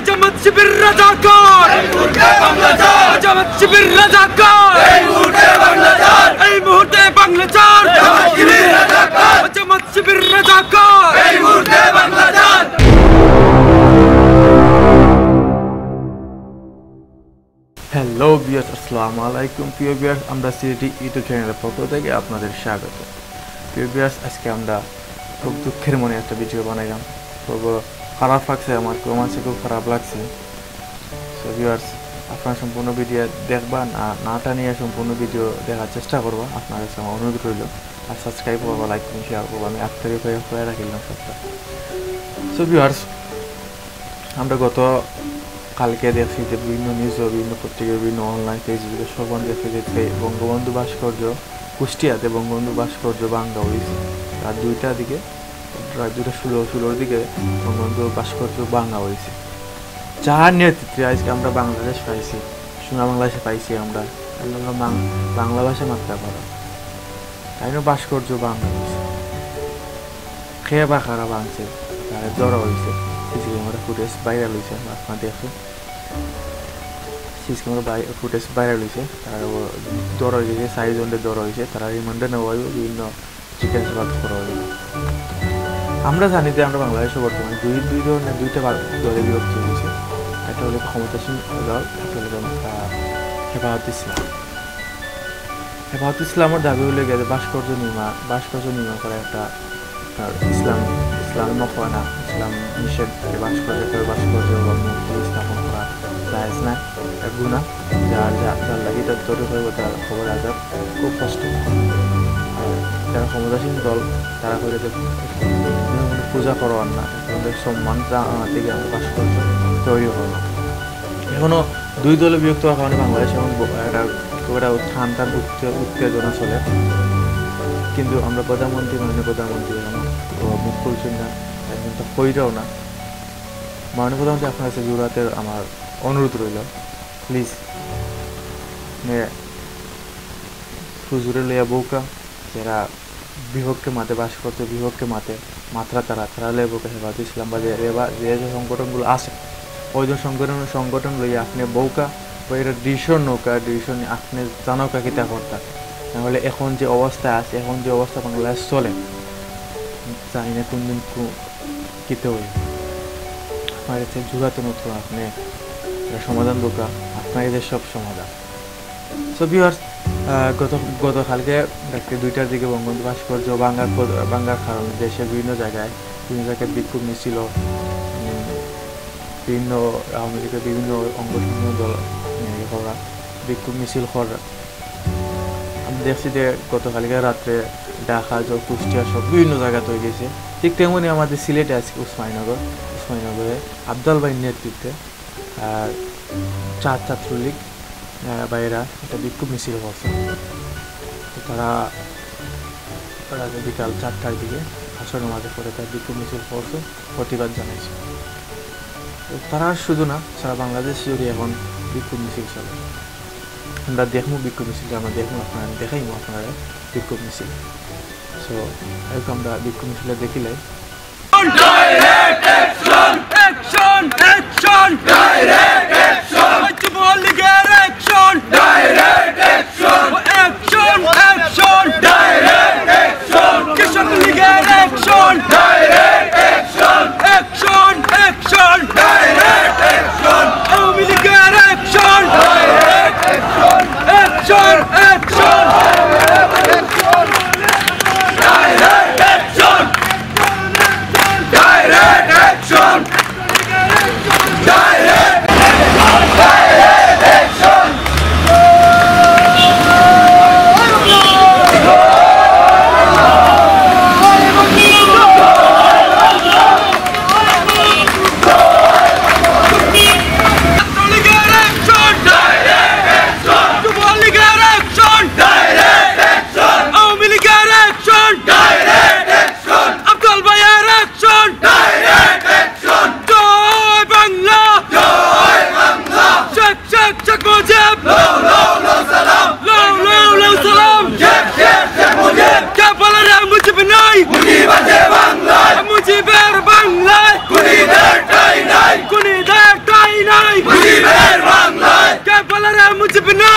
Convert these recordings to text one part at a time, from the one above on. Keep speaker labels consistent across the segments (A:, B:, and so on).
A: জামাত শিবির রাজাকার জামাত শিবির রাজাকার এই মুহূর্তে বাংলা ছাড় জামাত শিবির রাজাকার এই মুহূর্তে বাংলা ছাড়। হ্যালো ভিউয়ার্স, আসসালামু আলাইকুম। প্রিয় ভিউয়ার্স, আমরা সিটি ইউটিউব চ্যানেলের পক্ষ থেকে আপনাদের স্বাগত। প্রিয় ভিউয়ার্স, আজকে আমরা খুব দুঃখের মনে একটা ভিডিও বানাইলাম। খুব খারাপ লাগছে, আমার খুব খারাপ লাগছে। সো ভিউয়ার্স, আপনারা সম্পূর্ণ ভিডিও দেখবা না টানিয়ে সম্পূর্ণ ভিডিও দেখার চেষ্টা করবো। আপনার কাছে আমার অনুরোধ রইল। আর সাবস্ক্রাইব করবো, লাইক করবো, শেয়ার করবো। আমি আপনাদের হয়ে রাখিলাম সবটা। সো ভিউয়ার্স, আমরা কালকে দেখছি যে বিভিন্ন নিউজ, বিভিন্ন পত্রিকা, বিভিন্ন অনলাইন ফেসবুকে সবন দেখছি যে বঙ্গবন্ধু ভাস্কর্য কুষ্টিয়াতে বঙ্গবন্ধু ভাস্কর্য ভাঙ্গা হয়েছে। রাত 2টার দিকে, রাত 2:16 দিকে বঙ্গবন্ধু ভাস্কর্য ভাঙ্গা হয়েছে। যার নেতৃত্বে আজকে আমরা বাংলাদেশ পাইছি, সোনা বাংলাদেশে পাইছি। আমরা বাংলা ভাষা মাত্রা পারা তাই না, ভাস্কর্য ভাঙ্গা হয়েছে। খেয়ে বা খারা ভাঙছে, তারা ধরা হয়েছে। সিসি ক্যামেরা ফুটেজ ভাইরাল হয়েছে, আপনার দেখুন। সিসি ক্যামেরা ফুটেজ ভাইরাল হয়েছে। তারা দর হয়েছে, 4 জনের দর হয়েছে। তারা রিমান্ডে নেওয়া হইব, বিভিন্ন জিজ্ঞাসাবাদ করা হইব। আমরা জানি যে আমরা বাংলাদেশে বর্তমানে দুই ধরনের দুইটা দলে বিভক্ত হয়েছে। একটা হলো ক্ষমতাসীন দল, একটা হলো হেফাজত ইসলাম। হেফাজত ইসলামের দাবি হলে গেছে ভাস্কর্য নির্মাণ করা একটা ইসলামী মফানা, ইসলাম নিষেধ। ভাস্কর্য বা মূর্তি স্থাপন করা জায়েজ না, এক গুনাহ। যার লাগে তার তৈরি হয়ে তার খবর আজাব খুব কষ্ট। আর যারা ক্ষমতাসীন দল, তারা করে পূজা করার না, আমাদের সম্মান থেকে আমরা ভাস্কর্য তৈরি করবো। এখনও দুই দলে বিভক্ত হওয়ার কারণে বাংলাদেশ এখন একটা ঠান্ডার উত্তেজনা চলে। কিন্তু আমরা মাননীয় প্রধানমন্ত্রী মুখ খুলছেন না, কিন্তু হইটাও না। মাননীয় প্রধানমন্ত্রী আপনার কাছে জোরাতে আমার অনুরোধ রইল, প্লিজ হুজুরে লইয়া বউকা, যারা বিভক্তকে মাতে ভাস্কর্য বিভক্তকে মাত্রা তারা লইয়া বউকা হেফাজত ইসলাম বা যে সংগঠনগুলো আছে, ওই যে সংগঠন লইয়া আপনি বউকা বা এটা ডিসিশন আপনি জানৌকা কিতা করতা। নাহলে এখন যে অবস্থা আছে, এখন যে অবস্থা বাংলাদেশ চলে, জানি না কোন দিন কিতে হই। আপনার কাছে জোগাতে মতো আপনি সমাধান দোকা, আপনার এদের সব সমাধান। সো ভিউয়ার্স, গতকালকে রাত্রি 2টার দিকে বঙ্গবন্ধু ভাস্কর্য ভাঙ্গার কারণে দেশের বিভিন্ন জায়গায় বিক্ষোভ মিছিল, বিভিন্ন আওয়ামী লীগের বিভিন্ন অঙ্গসংগঠন দল করা বিক্ষোভ মিছিল করা। আমি দেখছি যে গতকালকে রাত্রে ঢাকা, কুষ্টিয়া সব বিভিন্ন জায়গা তৈরি গেছে। ঠিক তেমনই আমাদের সিলেটে আজকে উসমানীনগরে আবদাল ভাইয়ের নেতৃত্বে আর ছাত্রলীগ বাইরা একটা বিক্ষোভ মিছিল করছে। তারা বিকাল 4টার দিকে আসর নামাজের পরে তার বিক্ষোভ মিছিল করছে, প্রতিবাদ জানাইছে। তারা শুধু না, সারা বাংলাদেশ জুড়ে এখন বিক্ষোভ মিছিল চলে। আমরা দেখবো বিক্ষোভ মিছিল, আমরা দেখাইবো আপনারা বিক্ষোভ মিছিল। সো এরকম আমরা বিক্ষোভ মিছিলে দেখিলে
B: Action!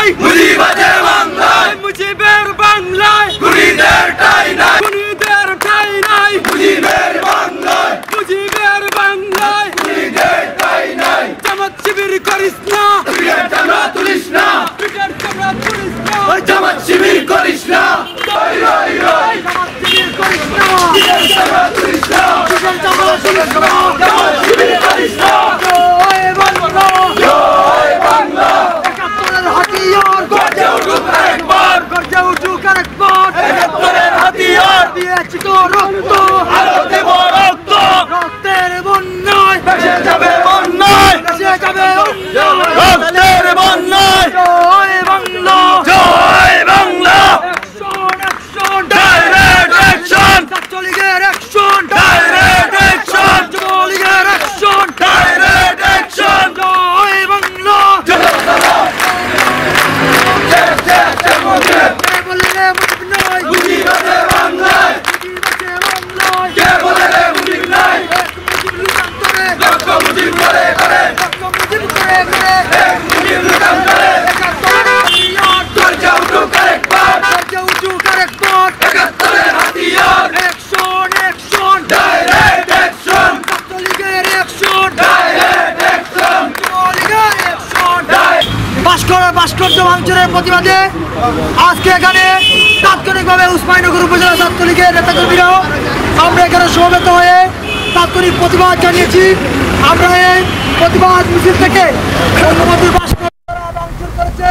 B: বাংলায় মুজিবের বাংলায় মুজিবের বাংলায় খুনিদের ঠাঁই নাই খুনিদের ঠাঁই নাই মুজিবের বাংলায় খুনিদের ঠাঁই নাই জামাত শিবির করিস না পিঠের চামড়া তুলিস না পিঠের চামড়া তুলিস না জামাত শিবির করিস না রই রই রই জামাত শিবির করিস না পিঠের চামড়া তুলিস না পিঠের চামড়া তুলিস না জামাত শিবির করিস না জয় বাংলা জয় বাংলা একাত্তরের হাতিয়ার গর্জে উঠুক আরেকবার গর্জে উঠুক আরেকবার একাত্তরের হাতিয়ার দিয়েছি তো রক্ত আরো দেব রক্ত রক্তের বন্যায় ভেসে যাবে বন্যায় ভেসে যাবে রক্তের বন্যায় জয় বাংলা জয় Bangla action action direct action ছাত্রলীগের অ্যাকশন ডাইরেক্ট অ্যাকশন যুবলীগের অ্যাকশন ডাইরেক্ট অ্যাকশন জয় বাংলা জয় বাংলা কে বলে রে মুজিব নাই মুজিবের বাংলায় মুজিবের বাংলায় কে বলে রে মুজিব নাই লক্ষ মুজিব করে করে লক্ষ মুজিব করে করে এক মুজিব লুকাম করে একাত্তরের হাতিয়ার গর্জে উঠুক আরেকবার গর্জে উঠুক আরেকবার একাত্তরের হাতিয়ার অ্যাকশন অ্যাকশন ডাইরেক্ট অ্যাকশন ছাত্রলীগের অ্যাকশন ডাইরেক্ট অ্যাকশন যুবলীগের অ্যাকশন ভাস্কর্য ভাঙচুরের প্রতিবাদে আজকে এখানে তাৎক্ষণিকভাবে উসমানীনগর উপজেলা ছাত্রলীগের নেতাকর্মীরা আমরা এখানে সমবেত হয়ে তাৎক্ষণিক প্রতিবাদ জানিয়েছি। আমরা এই প্রতিবাদ মিছিল থেকে বঙ্গবন্ধুর ভাস্কর্য ভাঙচুর করেছে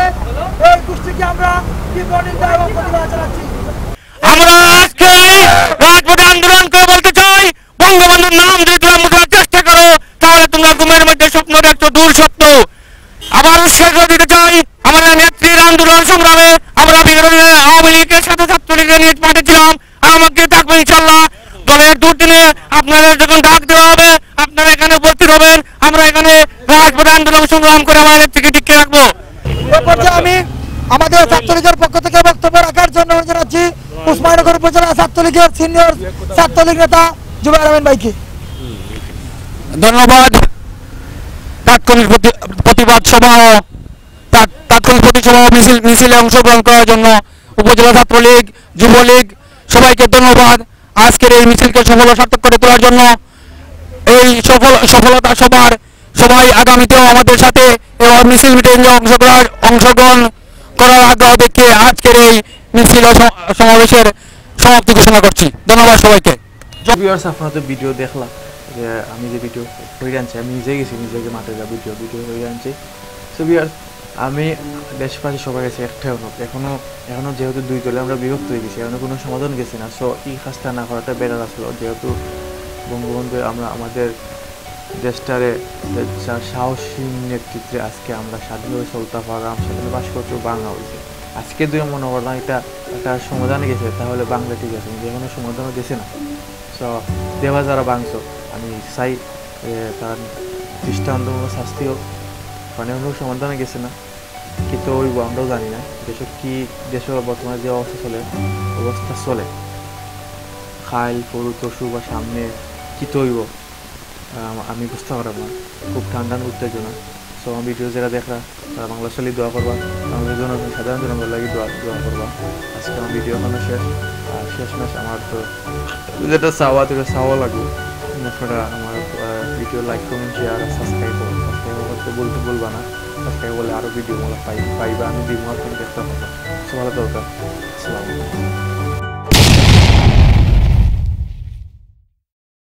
B: এই গোষ্ঠীকে আমরা তীব্র নিন্দা এবং প্রতিবাদ জানাচ্ছি।
C: আমরা আজকে রাজপথে আন্দোলন করে বলতে চাই, বঙ্গবন্ধুর নাম যদি তোমরা মুছার চেষ্টা করো তাহলে তোমরা ঘুমের মধ্যে স্বপ্ন দেখছো, দূর স্বপ্ন। আবার উৎসাহ দিতে চাই আমাদের নেত্রীর আন্দোলন সংগ্রামে আমরা বিরোধী আওয়ামী লীগের সাথে ছাত্রলীগের নিয়ে পাঠিয়েছিলাম, আমাকে থাকবে ইনশাল্লাহ। দলের দুর্দিনে আপনাদের যখন ডাক দেওয়া হবে আপনারা এখানে উপস্থিত হবেন, আমরা এখানে রাজপথে আন্দোলন সংগ্রাম করে আমাদের নেত্রীকে টিকে রাখবো।
D: এ পর্যায়ে আমি আমাদের ছাত্রলীগের পক্ষ থেকে বক্তব্য রাখার জন্য অনুরোধ জানাচ্ছি উসমানীনগর উপজেলা ছাত্রলীগের সিনিয়র ছাত্রলীগ নেতা জুবাইর আহমেদ ভাইকে।
C: ধন্যবাদ। তাৎক্ষণিক প্রতিবাদ সভা ও তাৎক্ষণিক প্রতিসভা মিছিলে অংশগ্রহণ করার জন্য উপজেলা ছাত্রলীগ, যুবলীগ সবাইকে ধন্যবাদ। আজকের এই মিছিলকে সফল ও সার্থক করে তোলার জন্য এই সফলতা সবাই আগামীতেও আমাদের সাথে মিছিল মিটিংয়ে অংশগ্রহণ করার আগ্রহ দেখিয়ে আজকের এই মিছিল সমাবেশের সমাপ্তি ঘোষণা করছি। ধন্যবাদ সবাইকে।
A: ভিউয়ার্স, আপনারা তো ভিডিও দেখলাম যে আমি যে ভিডিও হয়ে আনছি, আমি নিজে গেছি, নিজেকে মাঠে যা ভিডিও হয়ে আনছি। সো ভিউয়ার্স, আমি দেশবাসী সবাই গেছে একটাই অনুরোধ, এখনো যেহেতু দুই দলে আমরা বিভক্ত হয়ে গেছি, এখনো কোনো সমাধান গেছি না। সো এই কাজটা না করাটা বেটার আসলো, যেহেতু বঙ্গবন্ধু আমরা আমাদের দেশটারে সাহসী নেতৃত্বে আজকে আমরা স্বাধীনভাবে চলতে পারলাম, স্বাধীন ভাস্কর্য বাংলা হয়েছে। আজকে দুই মনে করলাম এটা একটা সমাধানে গেছে, তাহলে বাংলা ঠিক আছে, কিন্তু এখনো সমাধানও গেছে না। সো দেওয়া যারা বাংশ আমি চাই তার দৃষ্টান্তমূলক শাস্তি হোক, মানে অন্য সমাধানে গেছে না, কিন্তু ওই আমরাও জানি না দেশের বর্তমানে যে অবস্থা চলে খাইল পরু তসু বা সামনে কি তৈব আমি বুঝতে পারব না, খুব ঠান্ডা উত্তেজনা। সো আমার ভিডিও যারা দেখরা তারা বাংলা শৈলী দোয়া করবা, আমাদের সাধারণ জনগণ লাগে দোয়া করবা। আজকে আমার ভিডিও এখনো শেষ, আর শেষ মাস আমার তো যেটা চাওয়া চাওয়া লাগবে, আপনারা আমার video like comment share subscribe করতে বলবা না, সাবস্ক্রাইব করলে আরও ভিডিও পাইবা, আমি দিব আপনাকে দেখতে পাবো। সো ভালো দরকার। আসসালামু আলাইকুম।